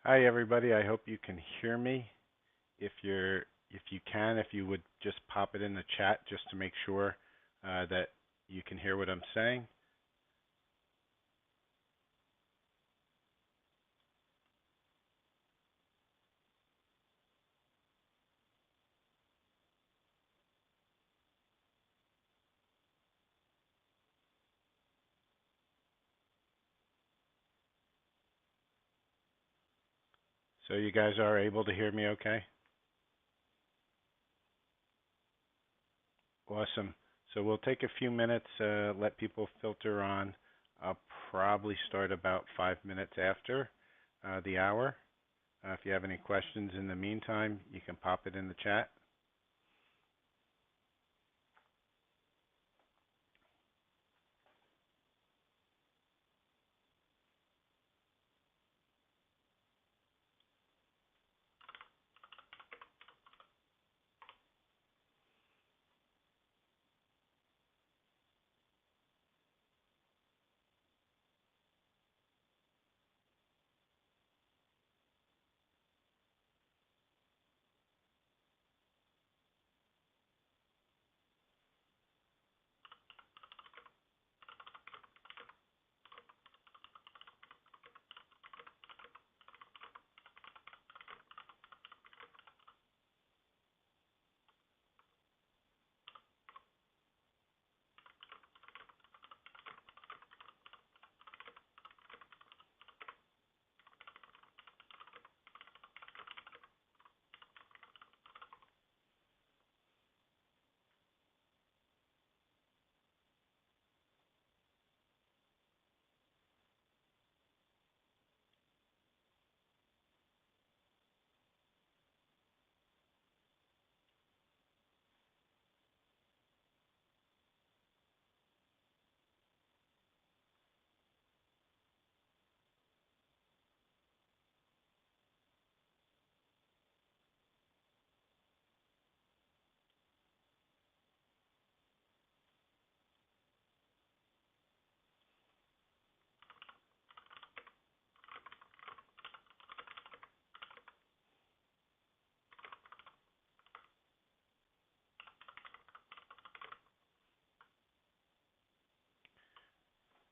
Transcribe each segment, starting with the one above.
Hi everybody. I hope you can hear me. If you would just pop it in the chat just to make sure that you can hear what I'm saying. So you guys are able to hear me okay? Awesome. So we'll take a few minutes, let people filter on. I'll probably start about 5 minutes after the hour. If you have any questions in the meantime, you can pop it in the chat.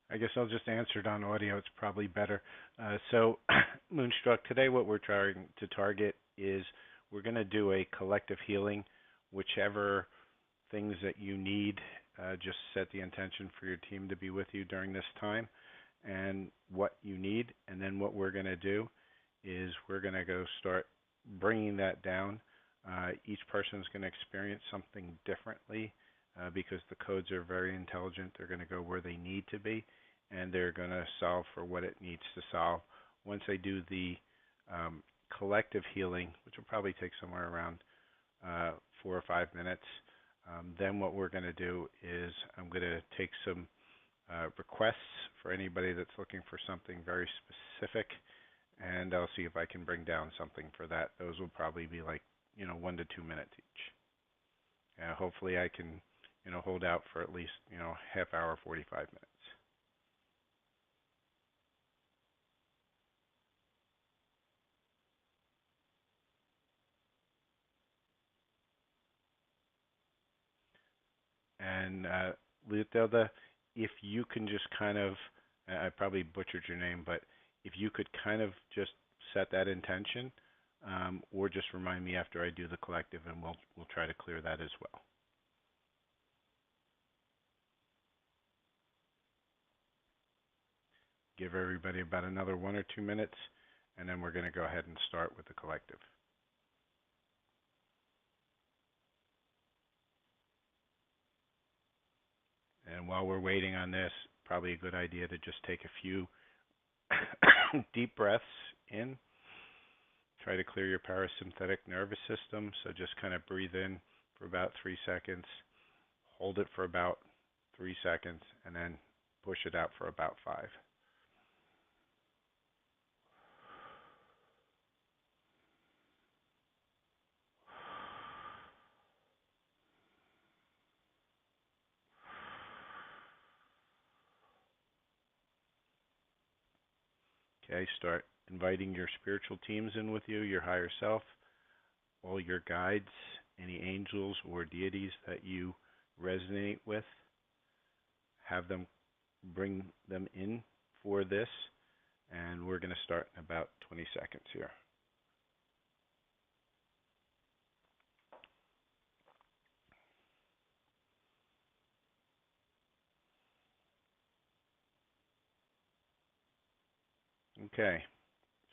I guess I'll just answer it on audio. It's probably better. So, Moonstruck, today what we're trying to target is we're going to do a collective healing. Whichever things that you need, just set the intention for your team to be with you during this time and what you need. And then what we're going to do is we're going to go start bringing that down. Each person is going to experience something differently because the codes are very intelligent. They're going to go where they need to be, and they're going to solve for what it needs to solve. Once they do the collective healing, which will probably take somewhere around 4 or 5 minutes, then what we're going to do is I'm going to take some requests for anybody that's looking for something very specific, and I'll see if I can bring down something for that. Those will probably be like 1 to 2 minutes each. Hopefully I can hold out for at least half hour, 45 minutes. And Leotilda, if you can just kind of, I probably butchered your name, but if you could kind of just set that intention, or just remind me after I do the collective, and we'll try to clear that as well. Give everybody about another 1 or 2 minutes, and then we're going to go ahead and start with the collective. And while we're waiting on this, probably a good idea to just take a few deep breaths in. Try to clear your parasympathetic nervous system. So just kind of breathe in for about 3 seconds, hold it for about 3 seconds, and then push it out for about 5. Okay, start inviting your spiritual teams in with you, your higher self, all your guides, any angels or deities that you resonate with. Have them bring them in for this, and we're going to start in about 20 seconds here. Okay,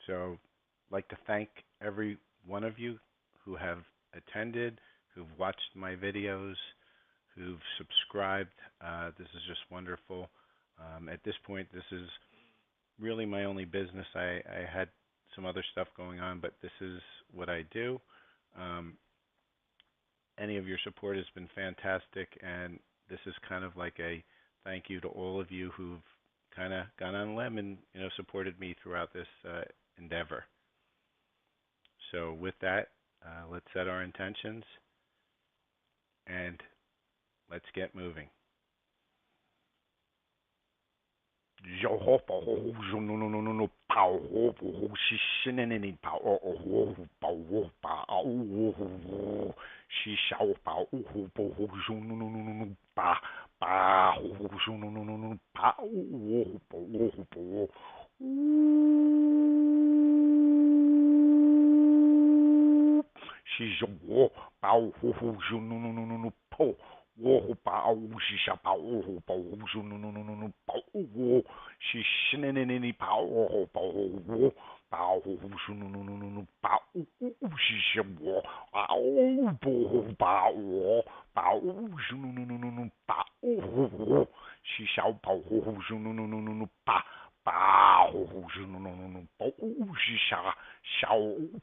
so I'd like to thank every one of you who have attended, who've watched my videos, who've subscribed. This is just wonderful. At this point, this is really my only business. I had some other stuff going on, but this is what I do. Any of your support has been fantastic, and this is kind of like a thank you to all of you who've kind of gone on a limb and supported me throughout this endeavor. So with that, let's set our intentions and let's get moving. Wo pa u shi sha pa u pa u ju nu pa u wo shi shi ne pa u pa u pa u ju nu pa u shi shi wo pa u pa u pa u ju nu pa u shi sha pa u ju nu pa u ju nu pa u shi sha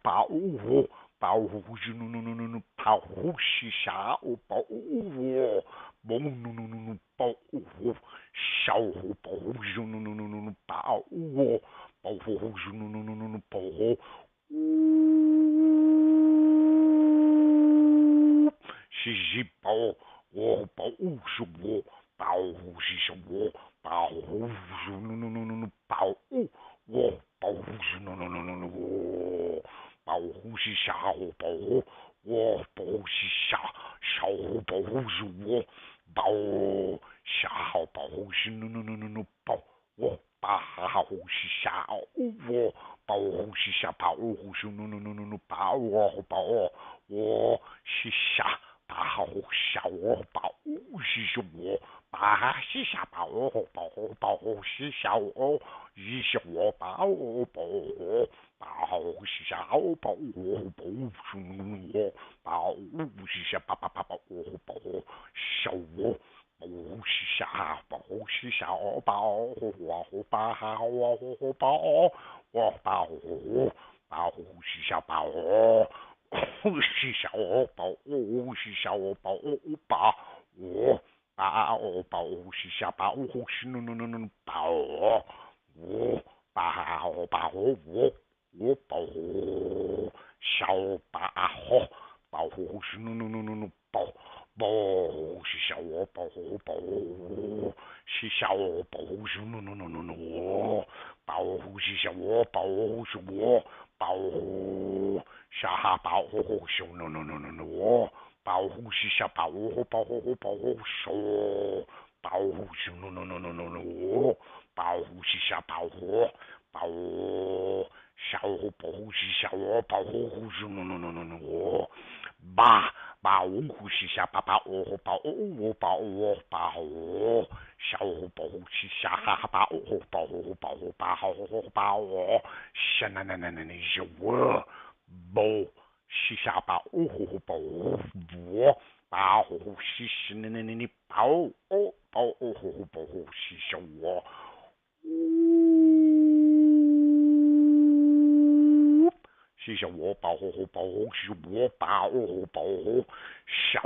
pa u pa u ju nu pa u shi sha pa u bom nu pa u sha pa u ju nu pa u pa u ju nu pa u shi ji pa o pa u shu wo pa u shi sha wo pa u ju nu pa u wo pa u ju nu pa u shi sha pa u wo pa u shi sha pa u ju wo pa u sha pa u shi nu pa wo pa u shi sha wo pa u shi sha pa u ju nu pa wo pa wo shi sha pa u sha wo pa u shi sha wo pa shi sha pa u pa u shi sha wo yi sha wo pa u pa u pa u shi sha wo pa u pa u shi nu wo pa u shi sha pa u pa u sha wo pa u shi sha pa u shi sha wo pa u pa u pa u wo pa u shi sha pa u shi sha wo pa u shi sha wo pa u pa u pa u shi sha pa u shi nu pa u wo pa u wo pa u sha pa u pa u shi nu pa bo shi sha wo pa u shi sha wo pa u shi nu pa u shi sha wo pa u shi wo pa u sha pa u shi nu pa u shi sha pa u pa u sho pa u shi nu pa u shi sha pa u pa u sha pa u shi sha wo pa u shi nu ba u shi sha pa u pa u wo pa u pa u sha pa u shi sha pa u pa u pa u pa u sha na je wo bo shi sha pa u pa u wo pa u shi shi ne pa u pa u pa u shi sha wo shi sha wo pa u shi wo pa u sha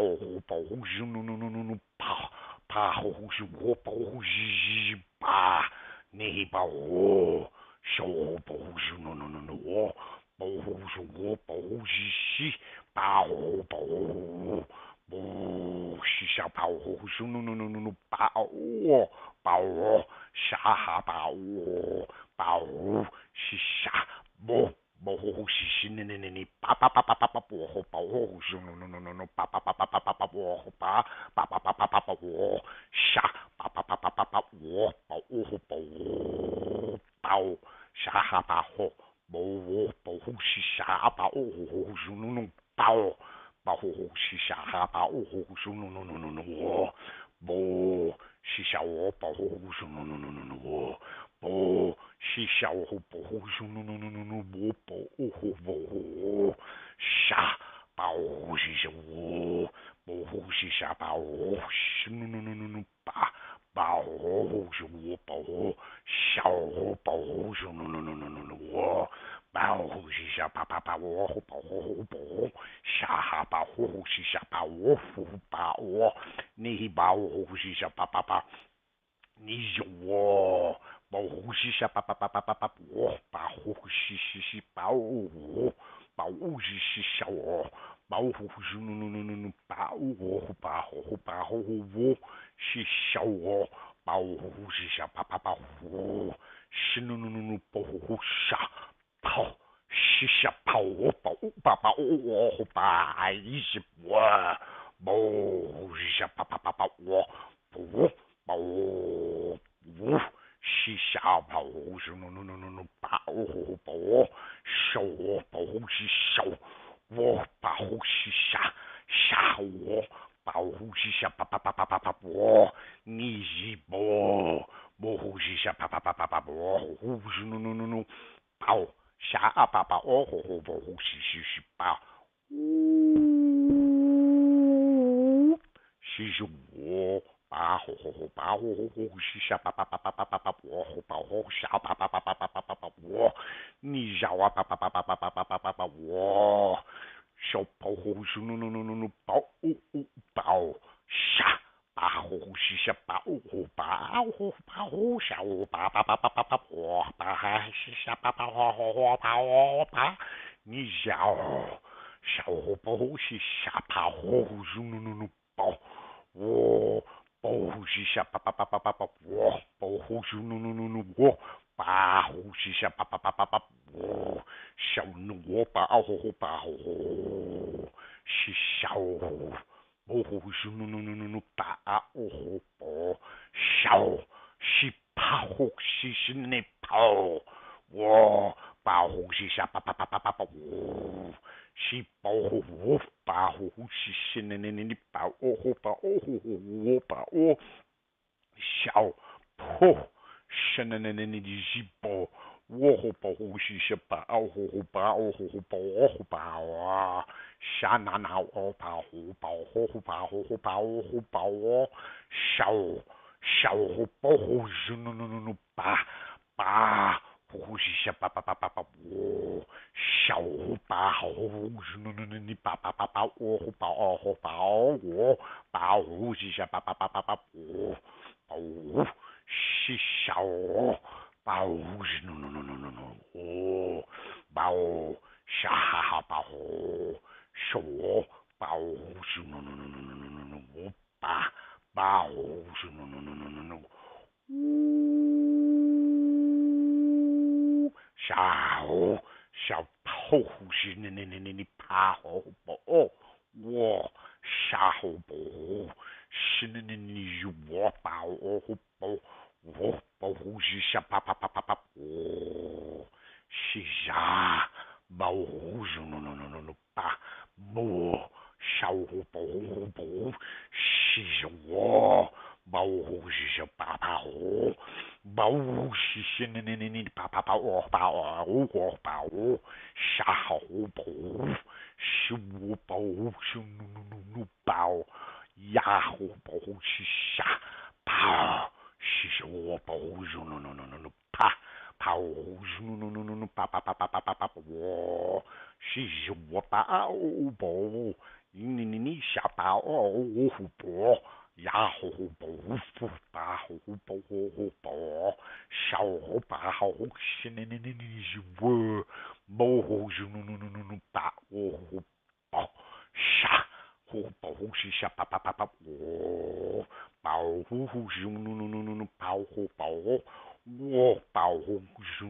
pa u shi nu pa u shi wo pa u shi pa ne pa u sha pa u shi nu pa u shi wo pa u shi pa u bo shi sha pa u shi nu pa u sha pa u 包是啥不不是是你叭叭叭叭叭叭不包是no叭叭叭叭叭叭叭不叭叭叭叭叭叭叭我啥叭叭叭叭叭叭我包包啥哈巴吼包是啥包是no包包是啥哈包是no我包是啥我包是no我包是小包是no我包啥包是啥我包是啥包是no吧包是我包小包是no我包是啥吧我包啥包是啥包我你包是啥吧你有我保护是啥我保护是保护是小我保护是保护我是小我保护是啥我是保护啥跑是啥跑我保护我把一是我保护是啥我不保护是小保护是保护手保护是手我保护是啥我保护是啥我你是保护是啥保护是保啥保护是保是我把是啥我啥我你绕我小保护是保啥保护是啥保护啥我我是啥你绕小保护是啥保护是保我保护是啥我保护是我保护是啥我小我保护是小保护是保护小是保护是你保我保护是啥我是保护保护是你保护我保护小破是你是保我保护是保护啥我保护小保护是护是啥我小保护是你我保护是啥我保护是小保护是我保护啥保护手保护是我保护是小保护是你保护我小保护是你我保护我保护是啥我是啥保护是我小保护是我保护是啥保护是你我啥好保护是我保护是保呀好保护是啥保是我保护是保护是我是我保护你下保护保呀好保护保护保小保护是你是我保护是保护保啥保护是啥我保护是保护我保护是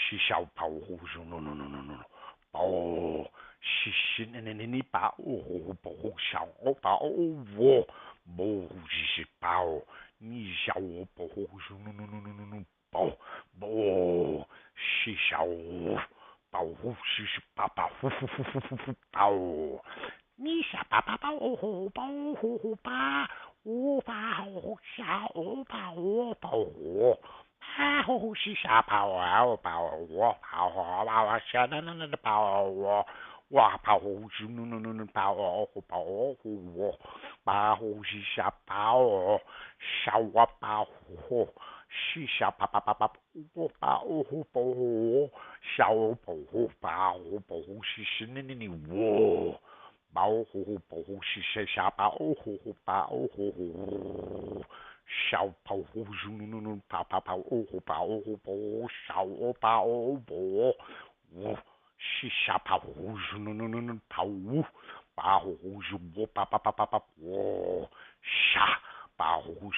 是小跑虎no，跑是你跑跑小跑我不是跑，你小跑no，跑不是小跑是跑跑跑，你小跑跑跑跑我跑小跑我跑。跑是啥跑啊？我跑我跑跑下那跑我跑是那跑我跑是啥跑小我跑是啥跑我跑小跑是那我。保护是啥保护小保护跑小保护我是啥保护跑保护是我我啥保护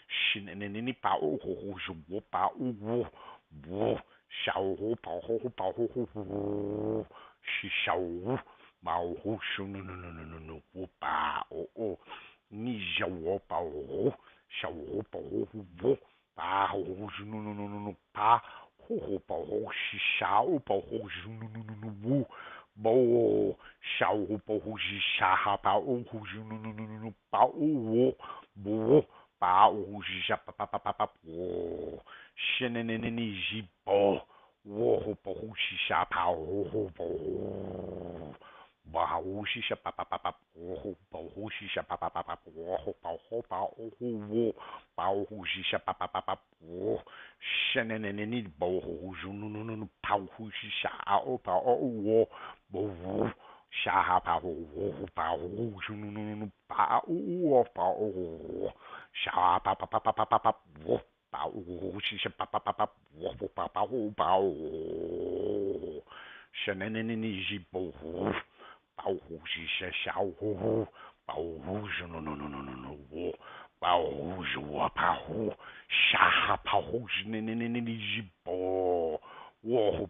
是不是你保护是我我小保护是小保护是我你叫我保护小保护我保护是保护是小保护是我保护小保护是啥保护是保护我保护是啥我是你是保我保护是啥保护保护是啥保护是啥保护保护是啥是你保护是保护是啥保护保护啥保护保护是保护保护啥保护是啥保护是你是保护。保护是些小护，保护是我，保护是我保护，啥保护是你是保，我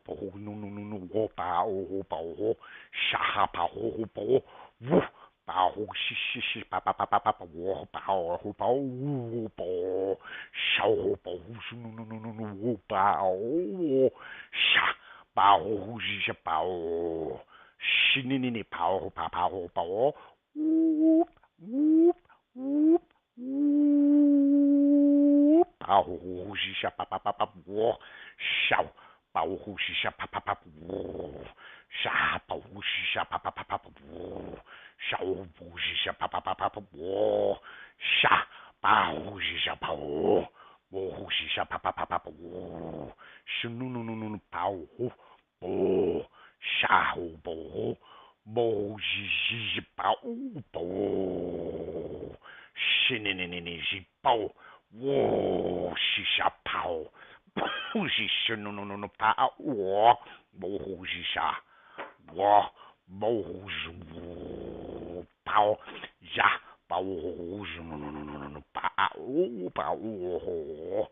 保护我保护，啥保护我保护是我保护小保护是我保护啥保护是些保。是你跑，呜，保护是啥我小保护是啥我啥保护是啥我小保是啥我啥保护是啥我保护是啥我是保护不。啥保保是保保，是你是保，我是啥保，不是保我，不是啥我，不是我保呀，保是保我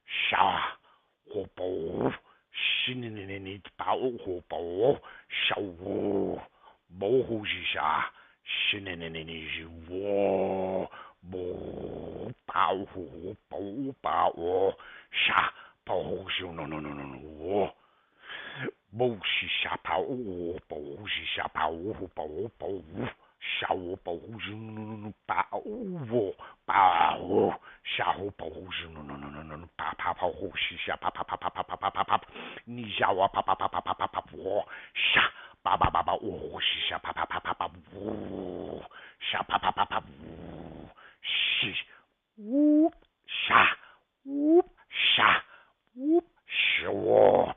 啥我保。是你保护小我保护是啥？是你是我保护保护啥？保护是我。保是啥保护？保是啥保护？保小保护是保护保护小保护是保护是啥你叫我我啥我是啥我啥是我啥我啥我是我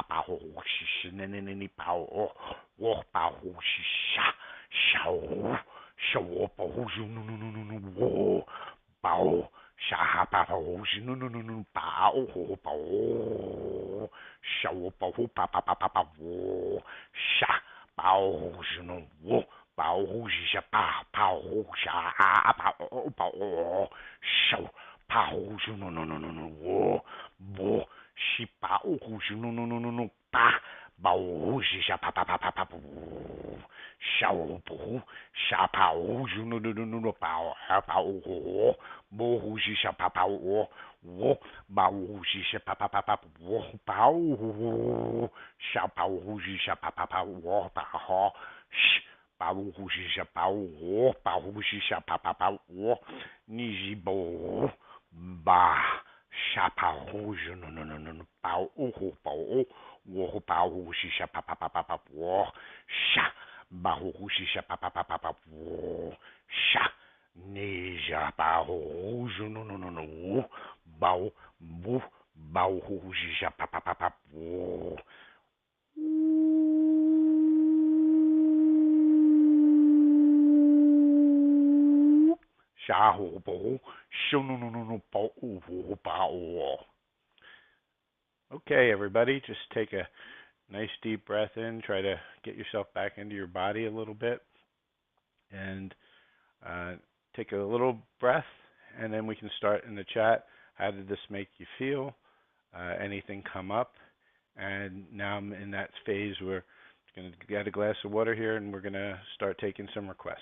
保护是你保我保护是啥小我保护是我保啥保护是保护小我保护我啥保护是我保护是啥保护啥保护手保护是我 shi pa u hu shu nu nu nu nu nu pa ba hu shi sha pa pa pa pa pa pu sha u pu sha pa u shu nu nu nu nu nu pa ha pa u hu bo hu shi sha pa pa u wo ba hu shi sha pa pa pa pa wo pa u hu sha pa u shi sha pa pa pa wo pa ha sh pa u hu shi sha pa u wo pa hu shi sha pa pa pa wo ni ji bo ba sha pa hu ju no no no no pa u hu pa u wo pa hu shi sha pa pa pa pa pa wo sha ba hu shi sha pa pa pa pa pa wo sha ni ja pa hu ju no no no no ba bu ba hu shi sha pa pa pa pa wo sha hu bo shu no no no no pa u hu pa wo. Okay, everybody, just take a nice deep breath in. Try to get yourself back into your body a little bit, and take a little breath, and then we can start in the chat. How did this make you feel? Anything come up? And now I'm in that phase where I'm going to get a glass of water here, and we're going to start taking some requests.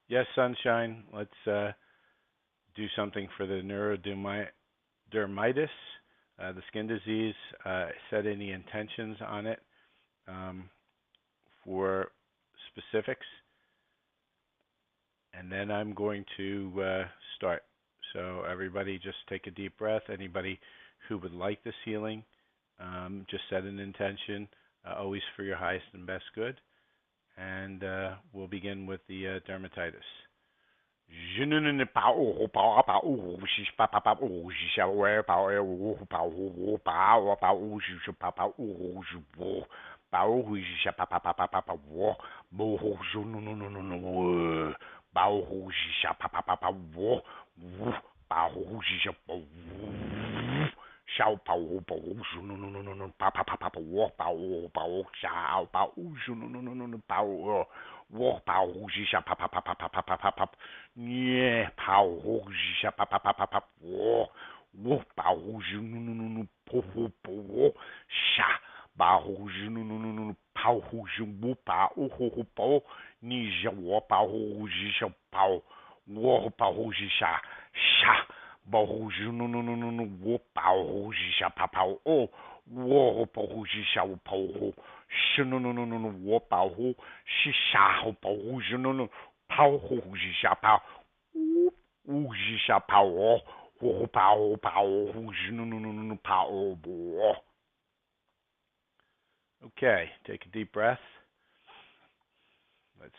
Yes, sunshine. Let's do something for the neurodermitis, the skin disease. Set any intentions on it for specifics, and then I'm going to start. So everybody just take a deep breath. Anybody who would like this healing, just set an intention, always for your highest and best good. And we'll begin with the dermatitis. Shao pao pao shu no no no no no pa pa pa pa pa wo pao shao pao shu no no no no no pao wo pao shi sha pa pa pa pa pa pa pa pa pa nie pao shi sha pa pa pa pa pa wo pao shu no no no no po po po wo sha ba hu shu no no no no pao hu shu wo pa o ho pao ni ja wo pao shi sha pao wo pao shi sha sha ba hu ju no no no no no wo pa hu ji sha pa pa o wo pa hu ji sha wo pa hu shi no no no no no wo pa hu shi sha ho pa hu ju no no pa hu ji sha pa u ji sha pa o wo pa hu ju no no no no pa o bo. Okay, take a deep breath. Let's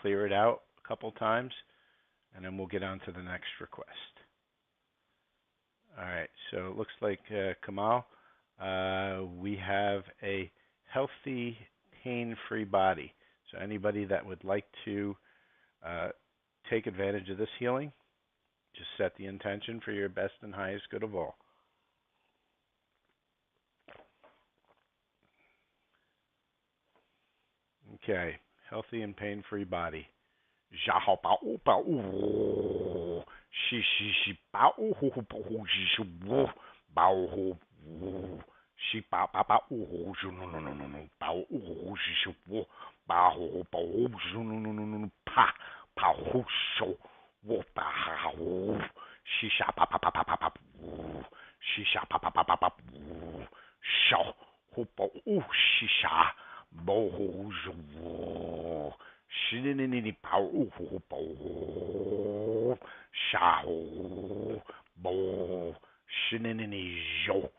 clear it out a couple times, and then we'll get on to the next request. All right, so it looks like Kamal, we have a healthy, pain-free body. So anybody that would like to take advantage of this healing, just set the intention for your best and highest good of all. Okay, healthy and pain-free body. 下好把握把握，是是是把握呼呼保护是是我保护我，是把把把握是 no no no no no 保护是是我保护保护是 no no no no 怕保护手我保护是下把把把把把把是下把把把把把手护保护是下保护是我。是你保护保下保 Shinini jo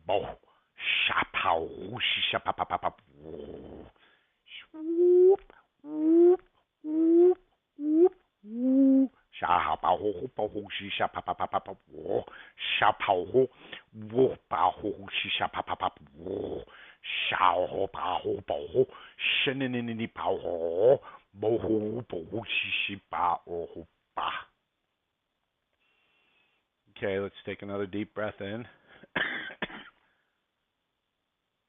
bo shapao shapapapap. Swoop whoop whoop whoop whoop. Shapao ho shi shapapapap. Shapao wo pa ho shi shapapapap. Shao pa ho bo shinini pa ho bo ho bo shi pa ho pa. Okay, let's take another deep breath in.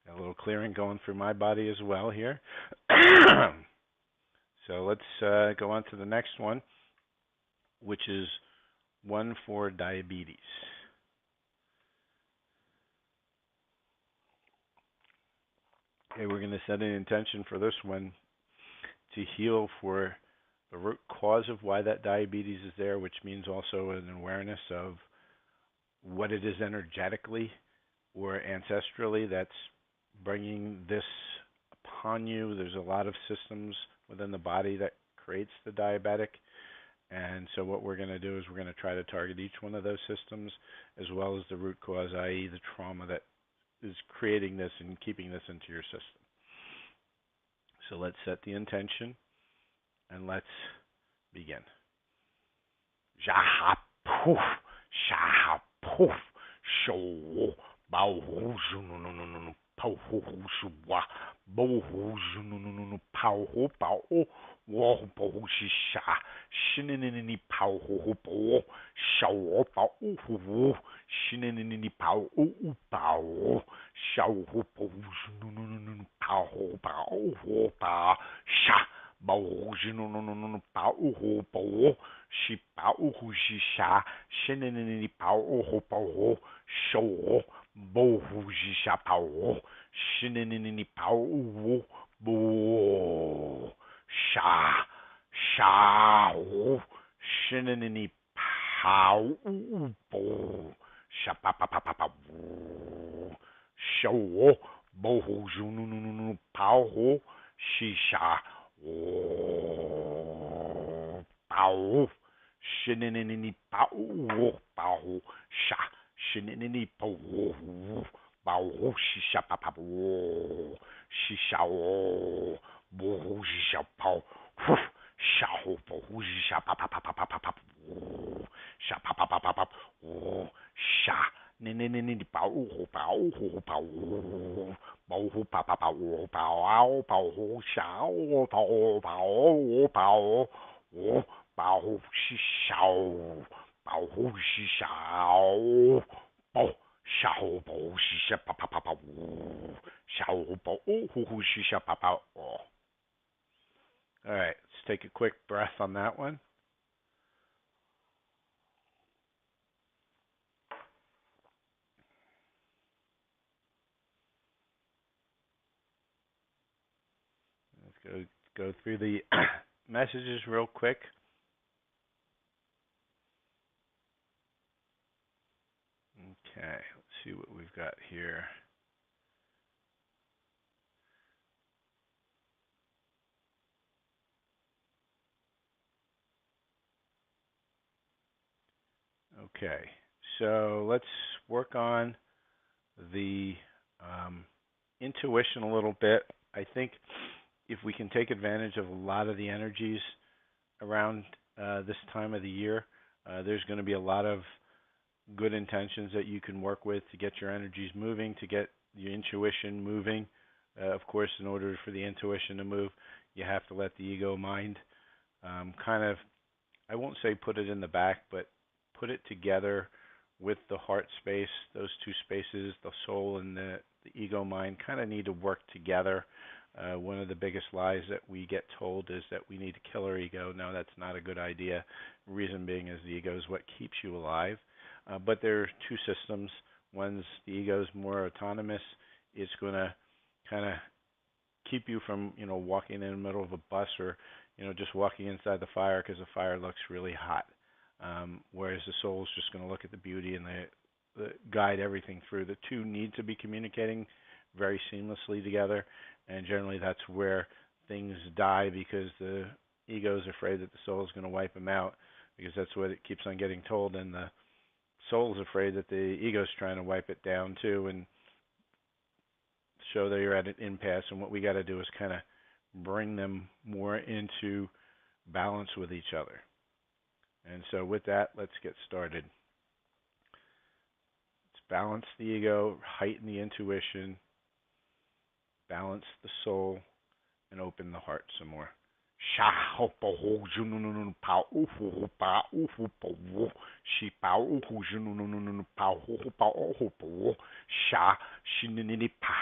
Got a little clearing going through my body as well here. So let's go on to the next one, which is one for diabetes. Okay, we're going to set an intention for this one to heal for the root cause of why that diabetes is there, which means also an awareness of what it is energetically or ancestrally that's bringing this upon you. There's a lot of systems within the body that creates the diabetic. And so what we're going to do is we're going to try to target each one of those systems as well as the root cause, i.e. the trauma that is creating this and keeping this into your system. So let's set the intention and let's begin. Jaha poof, shaha poof, show, bao hu no no no no no, pao hu shuwa, bo hu no no no no, pao hu pao, wo bo shi sha, shinini pao hu bo, shao pao hu, shinini pao pao, shao hu bo no no no no, pao hu pa, sha. Bao no no no no pao ho po shi pao hu shi sha shinini pao ho po shou bo hu shi sha pao shinini pao bo sha sha ho shinini pao bo sha pa pa pa pa pa shou bo hu no no no no pao ho shi sha pao shinini pao pao sha shinini pao pao shisha papa shisha bo shisha pao sha ho po shisha papa papa papa sha papa papa sha nini pao pao pao bao hu pa pa pa wo bao ao bao hu xiao bao bao bao wo bao hu xi xiao bao hu xi xiao bao xiao bao xi xia pa pa pa pa wo xiao bao hu xi xia pa pa. All right, let's take a quick breath on that one. Let's go through the messages real quick. Okay, let's see what we've got here. Okay, so let's work on the intuition a little bit. I think if we can take advantage of a lot of the energies around this time of the year, there's going to be a lot of good intentions that you can work with to get your energies moving, to get your intuition moving. Of course, in order for the intuition to move, you have to let the ego mind kind of, I won't say put it in the back, but put it together with the heart space. Those two spaces, the soul and the ego mind, kind of need to work together. One of the biggest lies that we get told is that we need to kill our ego. No, that's not a good idea. Reason being is the ego is what keeps you alive. But there are two systems. One's the ego is more autonomous. It's going to kind of keep you from, walking in the middle of a bus or, just walking inside the fire because the fire looks really hot. Whereas the soul is just going to look at the beauty and the guide everything through. The two need to be communicating very seamlessly together, and generally that's where things die because the ego is afraid that the soul is going to wipe them out, because that's what it keeps on getting told, and the soul's afraid that the ego's trying to wipe it down too and show that you're at an impasse. And what we got to do is kind of bring them more into balance with each other. And so with that, let's get started. Let's balance the ego, heighten the intuition, balance the soul, and open the heart some more. Sha ho po ho junu nu nu pa u hu pa u hu po wo shi pa u hu junu nu nu nu pa hu pa o hu po wo sha shi ni ni pa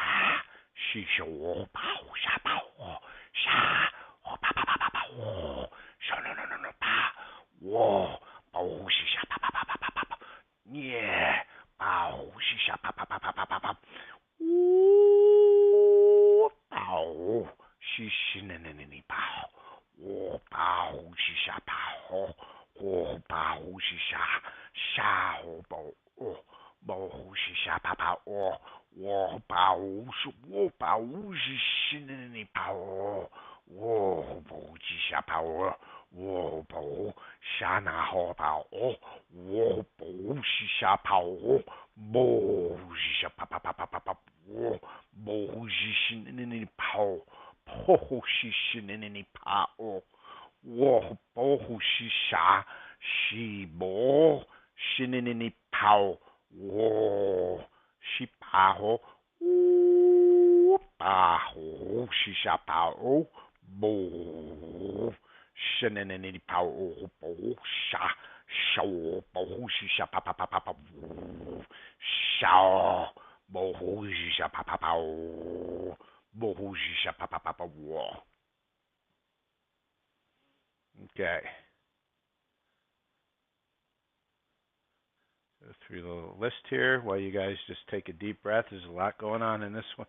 shi sho pa hu sha pa wo sha ho pa wo sho no no no no pa wo pa hu shi sha pa yeah pa hu shi sha pa wo pa hu shi shi ni ni ni pa wo pa hu shi sha pa ho wo pa hu shi sha sha ho bo hu shi sha pa wo pa hu shi wo pa hu shi shi ni pa wo bo hu shi sha pa wo bo sha na ho pa wo bo hu shi sha pa bo hu shi sha pa wo bo hu shi shi ni pa po hu shi shi ni pa wo bo hu shi sha shi bo shi ni pa wo shi pa ho pa ho shi sha pa bo shi ni pa bo sha shao bo hu shi sha pa sha bo hu shi sha pa bo hu shi sha pa wo. Okay. Go through the list here while you guys just take a deep breath. There's a lot going on in this one.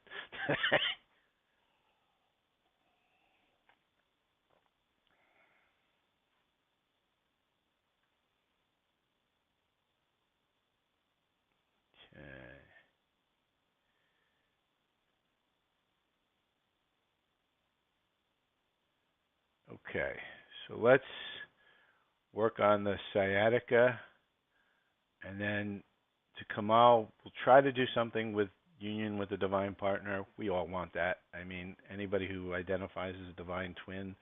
Okay. So let's work on the sciatica, and then to Kamal, we'll try to do something with union with a divine partner. We all want that. I mean, anybody who identifies as a divine twin,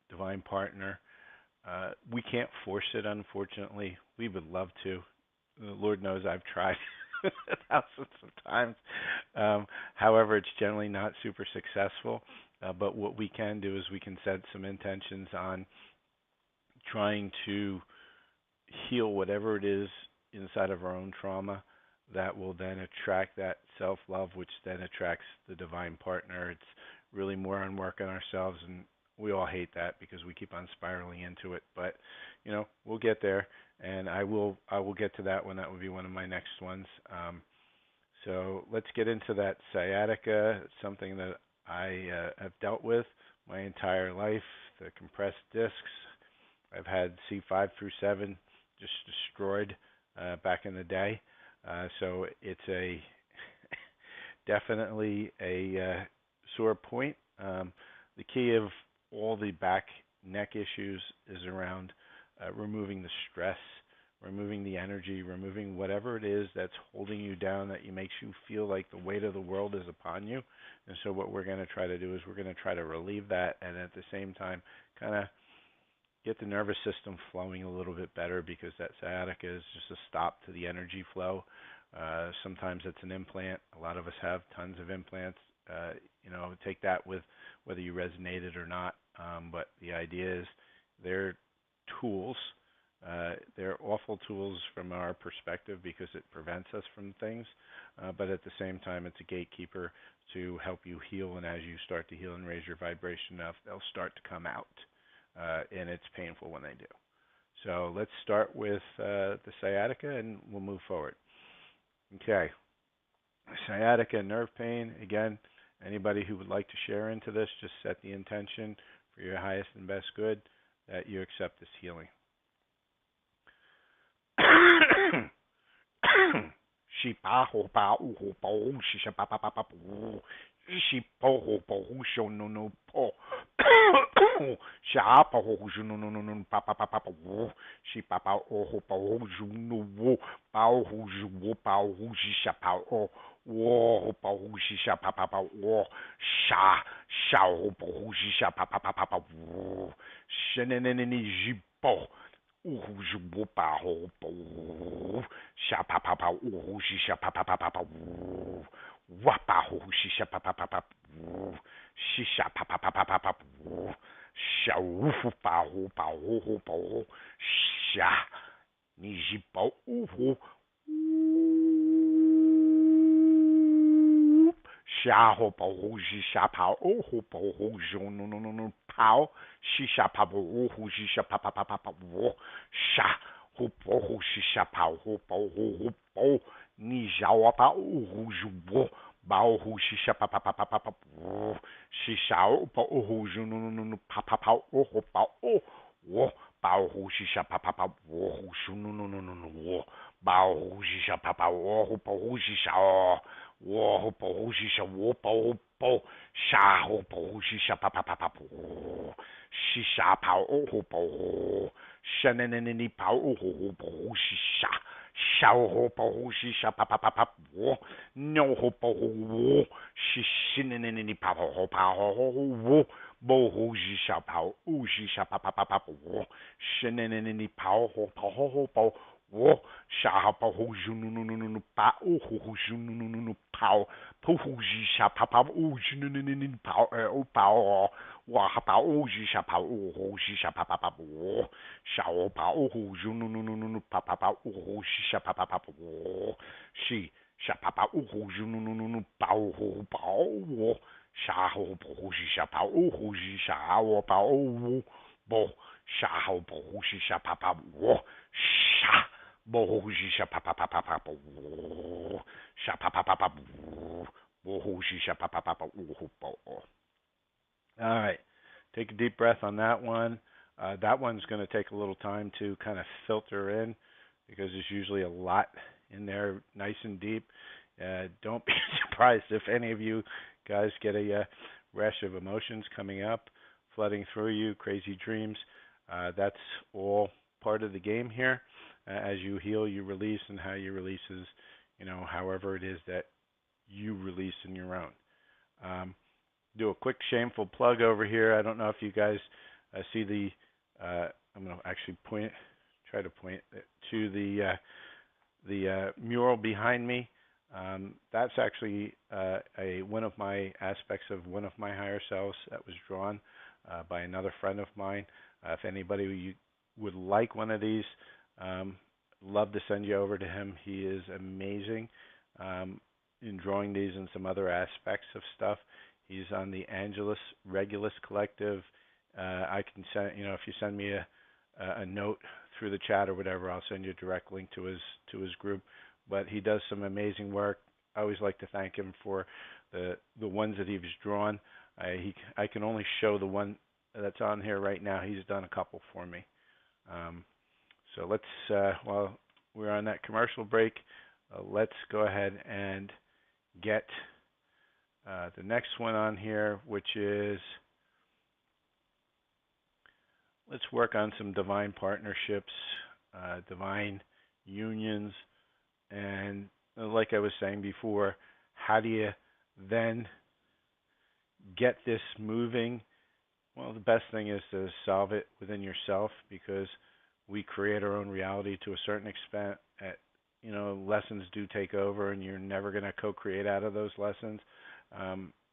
divine partner, we can't force it, unfortunately. We would love to. Lord knows I've tried thousands of times. However, it's generally not super successful. But what we can do is we can set some intentions on trying to heal whatever it is inside of our own trauma that will then attract that self-love, which then attracts the divine partner. It's really more on work on ourselves, and we all hate that because we keep on spiraling into it. But we'll get there, and I will get to that one. That would be one of my next ones. So let's get into that sciatica. It's something that I have dealt with my entire life. The compressed discs. I've had C5 through 7 just destroyed back in the day. So it's a definitely a sore point. The key of all the back neck issues is around removing the stress, removing the energy, removing whatever it is that's holding you down, that makes you feel like the weight of the world is upon you. And so what we're going to try to do is we're going to try to relieve that, and at the same time kind of get the nervous system flowing a little bit better, because that sciatica is just a stop to the energy flow. Sometimes it's an implant. A lot of us have tons of implants. Take that with whether you resonate it or not. But the idea is they're tools. They're awful tools from our perspective because it prevents us from things. But at the same time, it's a gatekeeper to help you heal. And as you start to heal and raise your vibration enough, they'll start to come out. And it's painful when they do. So let's start with the sciatica, and we'll move forward. Okay. Sciatica, nerve pain. Again, anybody who would like to share into this, just set the intention for your highest and best good that you accept this healing. She pa ho pa u ho po she sha pa pa pa pa pu she po ho po hu sho no no po Shapa ho junu no no no papa papa wo shi papa o ho pa ho junu wo pa ho ju wo pa ho shi shapa o wo ho pa ho shi shapa papa wo sha ho pa ho shi shapa papa papa wo shenene ni jipo o ju wo pa ho pa wo shapa papa o ho shi shapa papa papa wo wa pa ho shi shapa papa papa wo shisha pa pa pa pa pa pa sha ufu pa ho pa ho sha ni ji pa ufu sha ho pa ho ji sha pa o ho pa ho jo no no no no pa shisha pa bo ho ji sha pa pa pa pa pa wo sha ho pa ho shisha pa ho pa ho pa ni ja wa pa ho ju bo ba ho shisha pa pa pa pa pa pa shisha o pa ho ju no no no no pa pa pa o ho pa o wo ba ho shisha pa pa pa wo ho ju no no no no no wo ba ho shisha pa pa wo ho pa ho shisha o wo ho pa ho shisha wo pa ho pa sha ho pa ho shisha pa pa pa pa shisha pa o ho pa ho shaneneni pa o ho pa ho shisha shao ho pa ho shisha pa pa pa pa wo no ho pa ho wo shishineneni pa ho pa ho wo bo ho shisha pa o shisha pa pa pa pa wo sheneneni pa ho pa ho pa wo sha pa ho junu nu nu nu pa o ho junu nu nu nu pa po ho shisha pa pa o junu nu nu nu pa o pa o wa pa o shisha pa o ho shisha pa pa pa wo sha o pa o ho junu nu nu nu pa pa pa o ho shisha pa pa pa wo shi sha pa pa o ho junu nu nu nu pa o ho pa o wo sha ho pa ho shisha pa o ho shisha o pa o wo bo sha ho pa ho shisha pa pa wo sha bo ho shisha pa pa pa pa pa wo sha pa pa pa pa bo ho shisha pa pa pa pa wo ho pa o. All right, take a deep breath on that one. That one's going to take a little time to kind of filter in because there's usually a lot in there, nice and deep. Don't be surprised if any of you guys get a rash of emotions coming up, flooding through you, crazy dreams. That's all part of the game here. As you heal, you release, and how you release is, however it is that you release in your own. Do a quick shameful plug over here. I don't know if you guys see the. I'm going to actually try to point to the mural behind me. That's actually one of my aspects of one of my higher selves that was drawn by another friend of mine. If anybody would like one of these, love to send you over to him. He is amazing in drawing these and some other aspects of stuff. He's on the Angelus Regulus Collective. I can send, if you send me a note through the chat or whatever, I'll send you a direct link to his group. But he does some amazing work. I always like to thank him for the ones that he's drawn. I can only show the one that's on here right now. He's done a couple for me. So let's, while we're on that commercial break, let's go ahead and get the next one on here, which is, let's work on some divine partnerships, divine unions, and like I was saying before, how do you then get this moving? Well, the best thing is to solve it within yourself, because we create our own reality to a certain extent. Lessons do take over, and you're never going to co-create out of those lessons.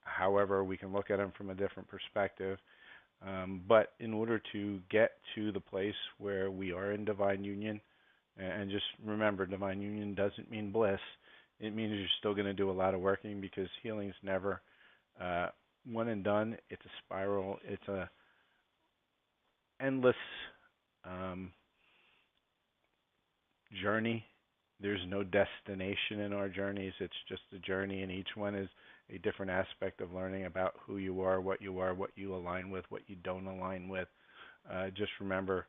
However, we can look at them from a different perspective. But in order to get to the place where we are in divine union, and just remember, divine union doesn't mean bliss. It means you're still going to do a lot of working, because healing's never one and done. It's a spiral. It's a endless journey. There's no destination in our journeys. It's just a journey, and each one is a different aspect of learning about who you are, what you align with, what you don't align with. Just remember,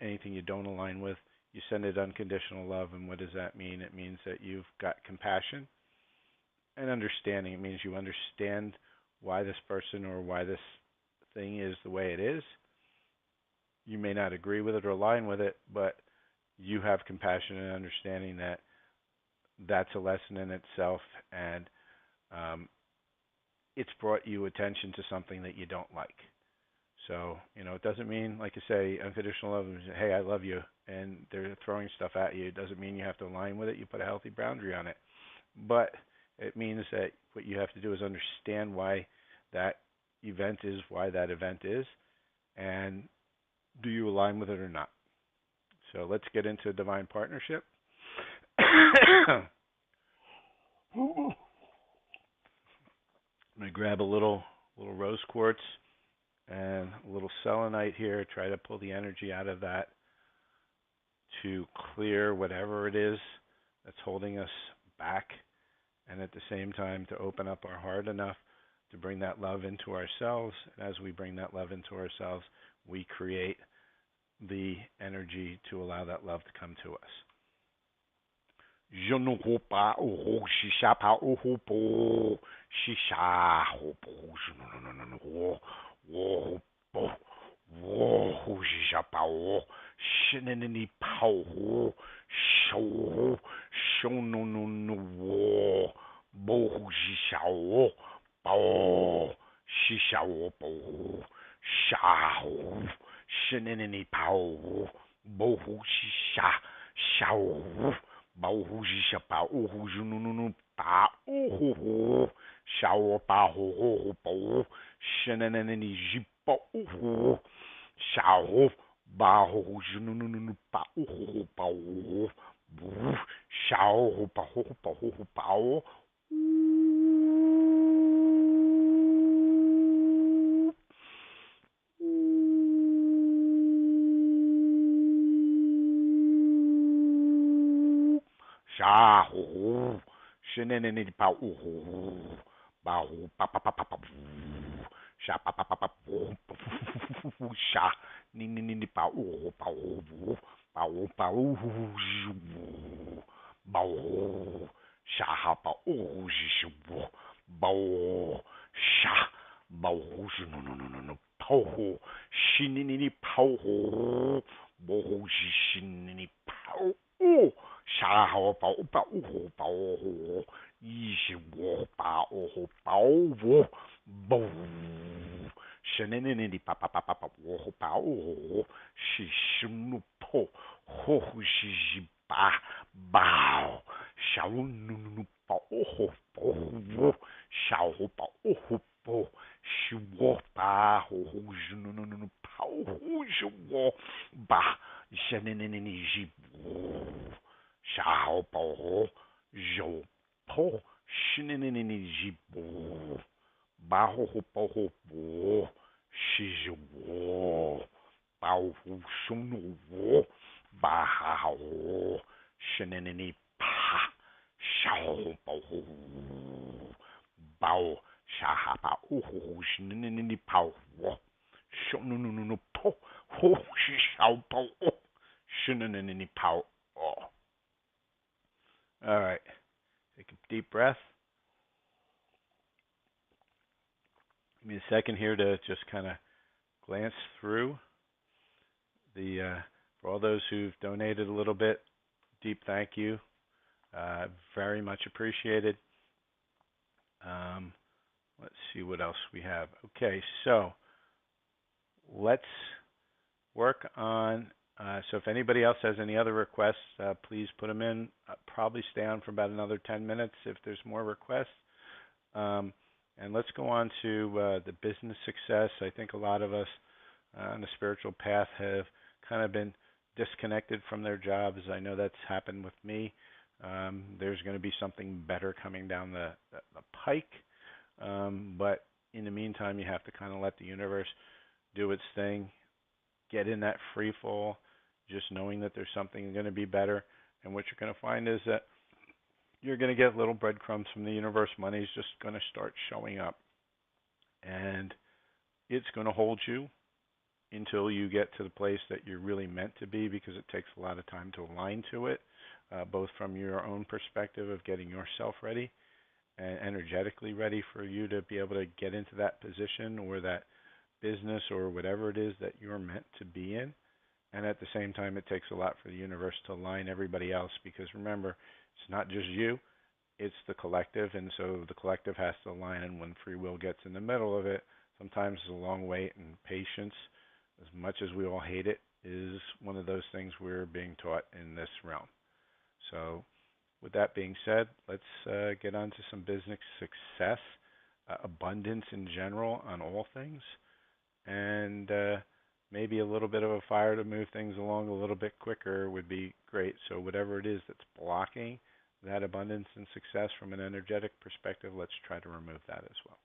anything you don't align with, you send it unconditional love. And what does that mean? It means that you've got compassion and understanding. It means you understand why this person or why this thing is the way it is. You may not agree with it or align with it, but you have compassion and understanding that that's a lesson in itself, and um, it's brought you attention to something that you don't like. So, it doesn't mean, like I say, unconditional love is, hey, I love you, and they're throwing stuff at you. It doesn't mean you have to align with it. You put a healthy boundary on it. But it means that what you have to do is understand why that event is why that event is, and do you align with it or not? So let's get into divine partnership. I'm gonna grab a little rose quartz and a little selenite here. Try to pull the energy out of that to clear whatever it is that's holding us back, and at the same time to open up our heart enough to bring that love into ourselves. And as we bring that love into ourselves, we create the energy to allow that love to come to us. Je ne crois pas au shisha pa au po shisha ho po no no no no wo po wo shisha pa o shineni pa o show show no no no wo bo shisha o pa o shisha o po sha ho shineni pa o bo shisha sha o ba o ji sha pa o hu ju nu nu nu pa o ho ho sha o pa ho ho ho pa o shenene ni ji pa o ho sha ho ba ho hu ju nu nu nu pa o ho ho pa o bu sha o pa ho pa ho pa o sha ho shenene ni pa o ho ba ho pa sha pa sha ni pa o pa o pa o ba o sha ha pa o ji ba o sha ba o ju no pa o shi ni pa o bo ji shi ni pa o sha ha pa o yi shi wo pa o pa o bo shenene ni pa wo pa o shi shunu po ho shi ji ba ba sha nu pa o po sha ho pa o po shi wo pa ho ju nu pa o shi wo ba shenene ni ji sha ho pa o jo po shenene ni ji ba ho pa ho po shi ji wo ba ho shunu wo ba ha ho shenene ni pa sha ho pa ho ba o sha ha pa o ho shenene ni pa wo shunu nu po ho shi sha pa o shenene ni pa o. All right. Take a deep breath. Give me a second here to just kind of glance through the for all those who've donated a little bit. Deep thank you. Very much appreciated. Let's see what else we have. Okay, so let's work on. So if anybody else has any other requests, please put them in. I'll probably stay on for about another 10 minutes if there's more requests. And let's go on to the business success. I think a lot of us on the spiritual path have kind of been disconnected from their jobs. I know that's happened with me. There's going to be something better coming down the pike. But in the meantime, you have to kind of let the universe do its thing. Get in that free fall, just knowing that there's something going to be better. And what you're going to find is that you're going to get little breadcrumbs from the universe. Money is just going to start showing up. And it's going to hold you until you get to the place that you're really meant to be, because it takes a lot of time to align to it, both from your own perspective of getting yourself ready and energetically ready for you to be able to get into that position or that business or whatever it is that you're meant to be in. And at the same time, it takes a lot for the universe to align everybody else because remember, it's not just you, it's the collective. And so the collective has to align. And when free will gets in the middle of it, sometimes it's a long wait, and patience, as much as we all hate it, is one of those things we're being taught in this realm. So, with that being said, let's get on to some business success, abundance in general on all things, and maybe a little bit of a fire to move things along a little bit quicker would be great. So, whatever it is that's blocking that abundance and success from an energetic perspective, let's try to remove that as well.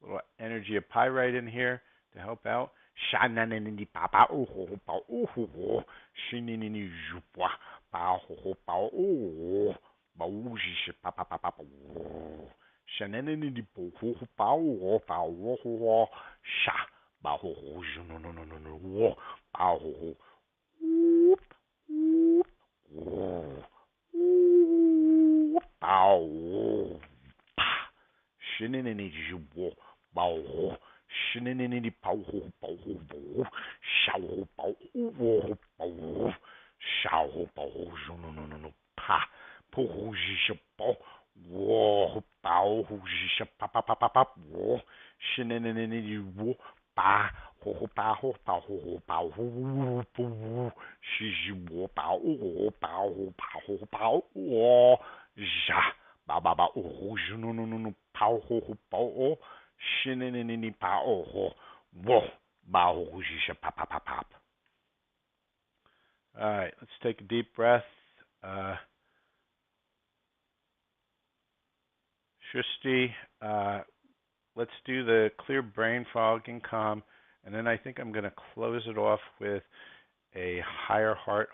Little energy of pyrite in here to help out. All right, let's take a deep breath. Shristi, let's do the clear brain fog and calm, and then I think I'm going to close it off with a higher heart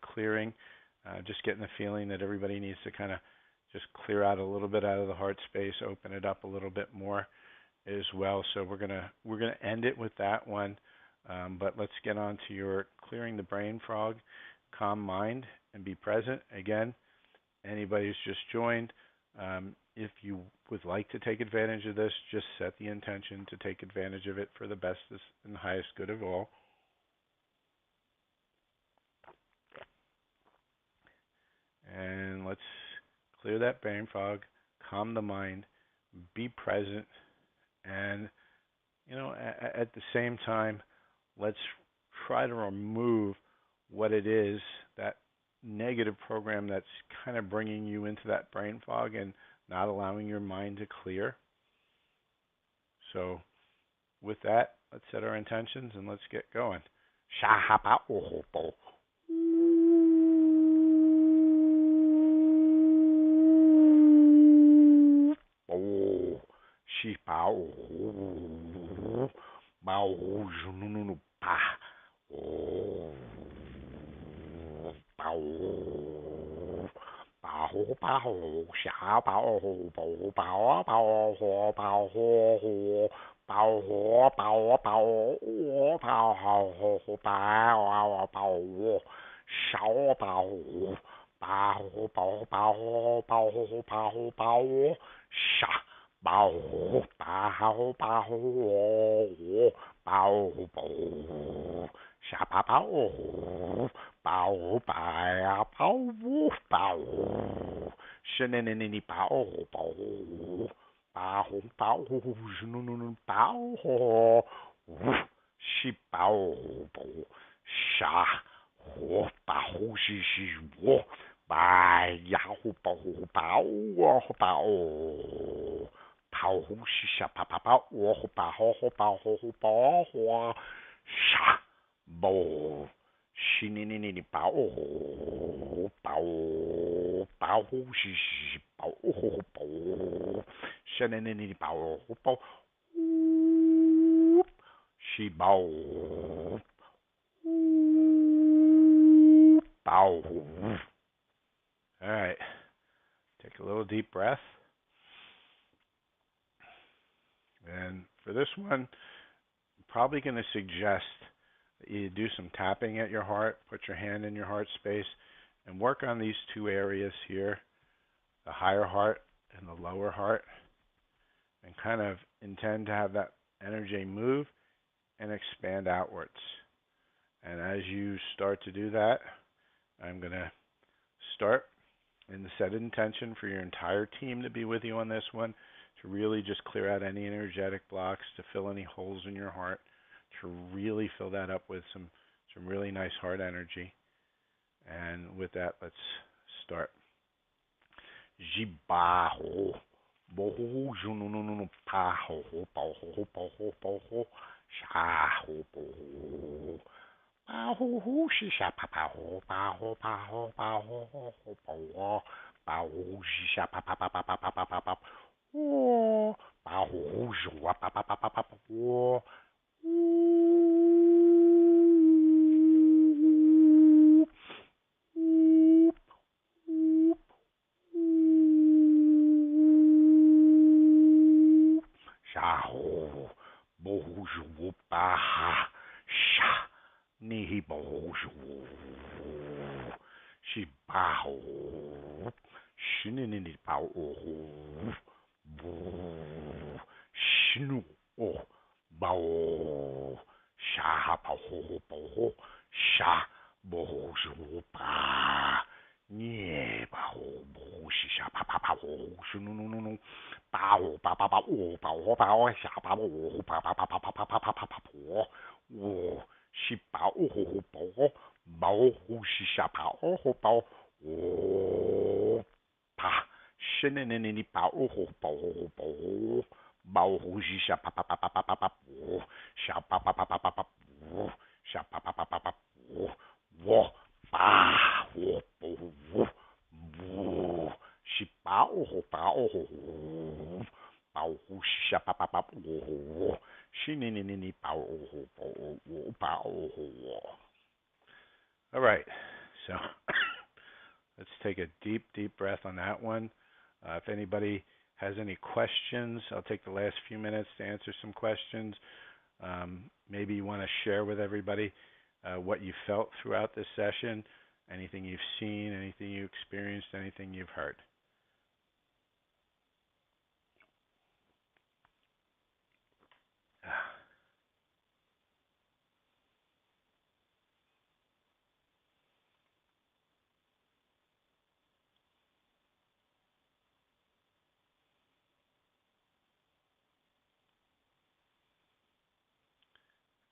clearing. Just getting the feeling that everybody needs to kind of just clear out a little bit out of the heart space, open it up a little bit more as well. So we're gonna end it with that one. But let's get on to your clearing the brain fog, calm mind, and be present. Again, anybody who's just joined, if you would like to take advantage of this, just set the intention to take advantage of it for the best and highest good of all. And let's clear that brain fog, calm the mind, be present, and at the same time, let's try to remove what it is, that negative program that's kind of bringing you into that brain fog and not allowing your mind to clear. So, with that, let's set our intentions and let's get going. Shinini bao bao bao shi bao bao shinini bao bao shi bao bao. All right, take a little deep breath, and for this one, I'm probably going to suggest that you do some tapping at your heart. Put your hand in your heart space and work on these two areas here, the higher heart and the lower heart, and kind of intend to have that energy move and expand outwards. And as you start to do that, I'm going to start and set intention for your entire team to be with you on this one, to really just clear out any energetic blocks, to fill any holes in your heart, to really fill that up with some really nice heart energy. And with that, let's start. Jibaho, boho, junununu, paho, paho, paho, paho, shaho, boho. Baho, shisha, paho, paho, paho, paho, paho, baho, shisha, paho, baho, jua, paho, shaho, boho, jua, paha, sha. Nihi bojo, she bow, shinini bow, shnu, bow, sha boho, sha bojo, ba, nie bow, shisha, papa, shunu, bow, papa, bow, sha, bow, shi bao ho bao bao hu shi sha bao ho bao pa shinini bao ho bao bao hu shi sha pa pa pa pa pa pa pa sha pa pa pa pa pa pa sha pa pa pa pa pa wo pa wo wo shi bao ho bao hu shi sha pa pa pa wo shinini bao ho bao ho. All right, so let's take a deep breath on that one. If anybody has any questions, I'll take the last few minutes to answer some questions. Maybe you want to share with everybody what you felt throughout this session, anything you've seen, anything you experienced, anything you've heard.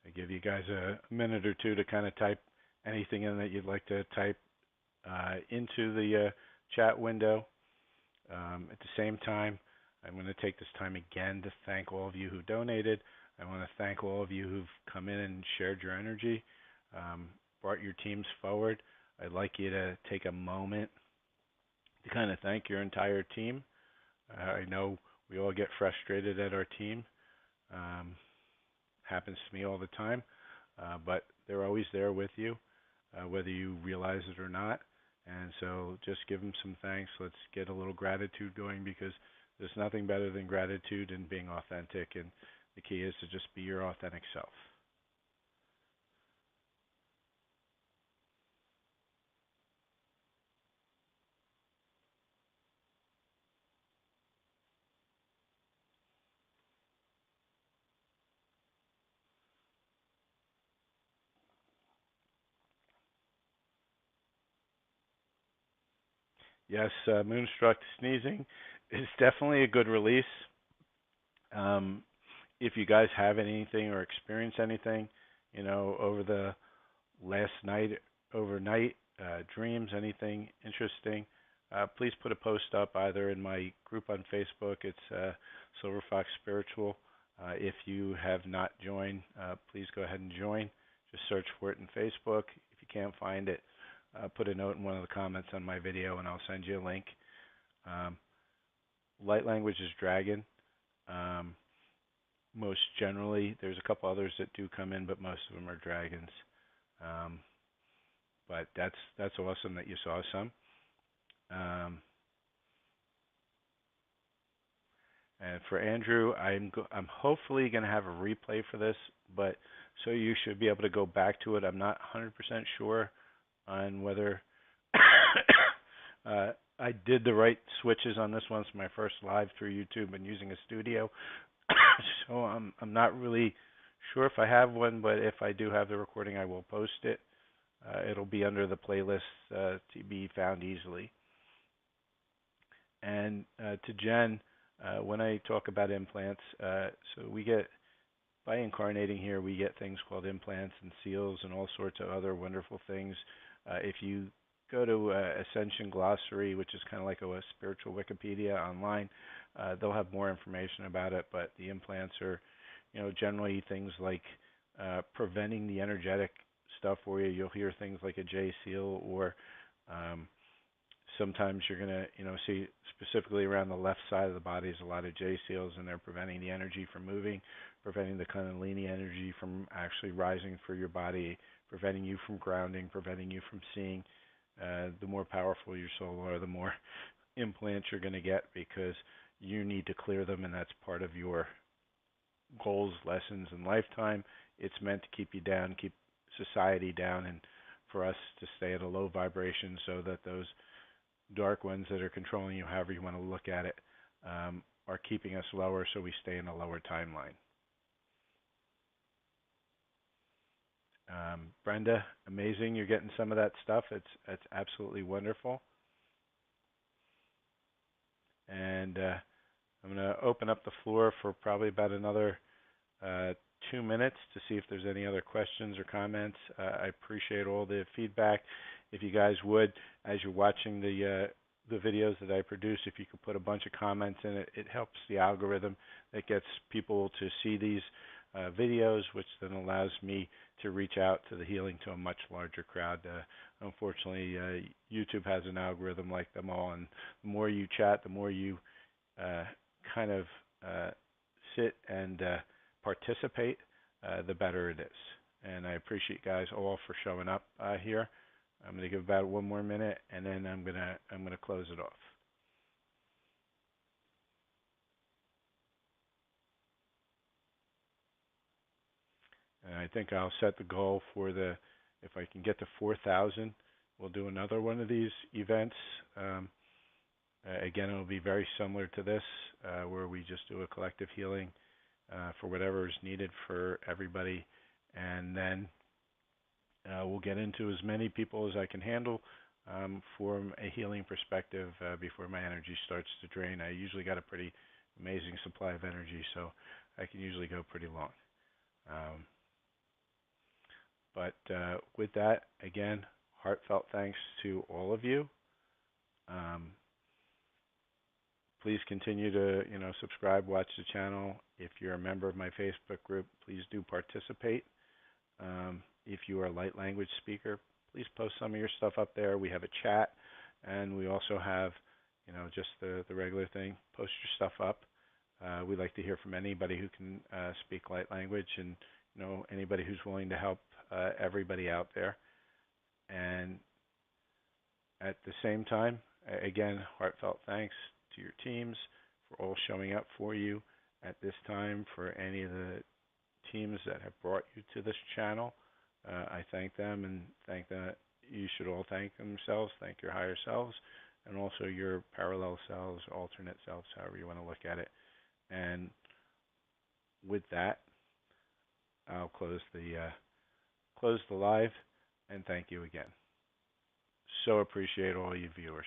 I give you guys a minute or two to kind of type anything in that you'd like to type into the chat window. At the same time, I'm going to take this time again to thank all of you who donated. I want to thank all of you who've come in and shared your energy, brought your teams forward. I'd like you to take a moment to kind of thank your entire team. I know we all get frustrated at our team. Happens to me all the time, but they're always there with you, whether you realize it or not. And so just give them some thanks. Let's get a little gratitude going, because there's nothing better than gratitude and being authentic. And the key is to just be your authentic self. Yes, Moonstruck sneezing is definitely a good release. If you guys have anything or experience anything, over the last night, overnight, dreams, anything interesting, please put a post up either in my group on Facebook. It's Silver Fox Spiritual. If you have not joined, please go ahead and join. Just search for it in Facebook. If you can't find it, put a note in one of the comments on my video, and I'll send you a link. Um, light language is dragon. Um, most generally, there's a couple others that do come in, but most of them are dragons. Um, but that's awesome that you saw some. Um, and for Andrew, I'm hopefully going to have a replay for this, but so you should be able to go back to it. I'm not 100% sure on whether I did the right switches on this one. It's my first live through YouTube and using a studio, so I'm not really sure if I have one, but if I do have the recording, I will post it. It'll be under the playlist to be found easily. And to Jen, when I talk about implants, so we get, by incarnating here, we get things called implants and seals and all sorts of other wonderful things. If you go to Ascension Glossary, which is kind of like a spiritual Wikipedia online, they'll have more information about it. But the implants are, generally things like preventing the energetic stuff for you. You'll hear things like a J seal, or sometimes you're going to, see specifically around the left side of the body is a lot of J seals, and they're preventing the energy from moving, preventing the Kundalini energy from actually rising through your body, preventing you from grounding, preventing you from seeing. The more powerful your soul are, the more implants you're going to get, because you need to clear them, and that's part of your goals, lessons, and lifetime. It's meant to keep you down, keep society down, and for us to stay at a low vibration so that those dark ones that are controlling you, however you want to look at it, are keeping us lower, so we stay in a lower timeline. Brenda, amazing. You're getting some of that stuff. It's absolutely wonderful. And I'm going to open up the floor for probably about another 2 minutes to see if there's any other questions or comments. I appreciate all the feedback. If you guys would, as you're watching the videos that I produce, if you could put a bunch of comments in it, it helps the algorithm. That gets people to see these videos, which then allows me to reach out to the healing to a much larger crowd. Unfortunately, YouTube has an algorithm like them all, and the more you chat, the more you kind of sit and participate, the better it is. And I appreciate you guys all for showing up here. I'm going to give about 1 more minute, and then I'm going to close it off. And I think I'll set the goal for if I can get to 4,000, we'll do another one of these events. Again, it'll be very similar to this, where we just do a collective healing for whatever is needed for everybody, and then we'll get into as many people as I can handle from a healing perspective before my energy starts to drain. I usually got a pretty amazing supply of energy, so I can usually go pretty long. But with that, again, heartfelt thanks to all of you. Please continue to, subscribe, watch the channel. If you're a member of my Facebook group, please do participate. If you are a light language speaker, please post some of your stuff up there. We have a chat, and we also have, just the regular thing. Post your stuff up. We'd like to hear from anybody who can speak light language, and anybody who's willing to help everybody out there. And at the same time, again, heartfelt thanks to your teams for all showing up for you at this time. For any of the teams that have brought you to this channel, I thank them, and thank that you should all thank themselves, thank your higher selves, and also your parallel selves, alternate selves, however you want to look at it. And with that, I'll close the live, and thank you again. So appreciate all you viewers.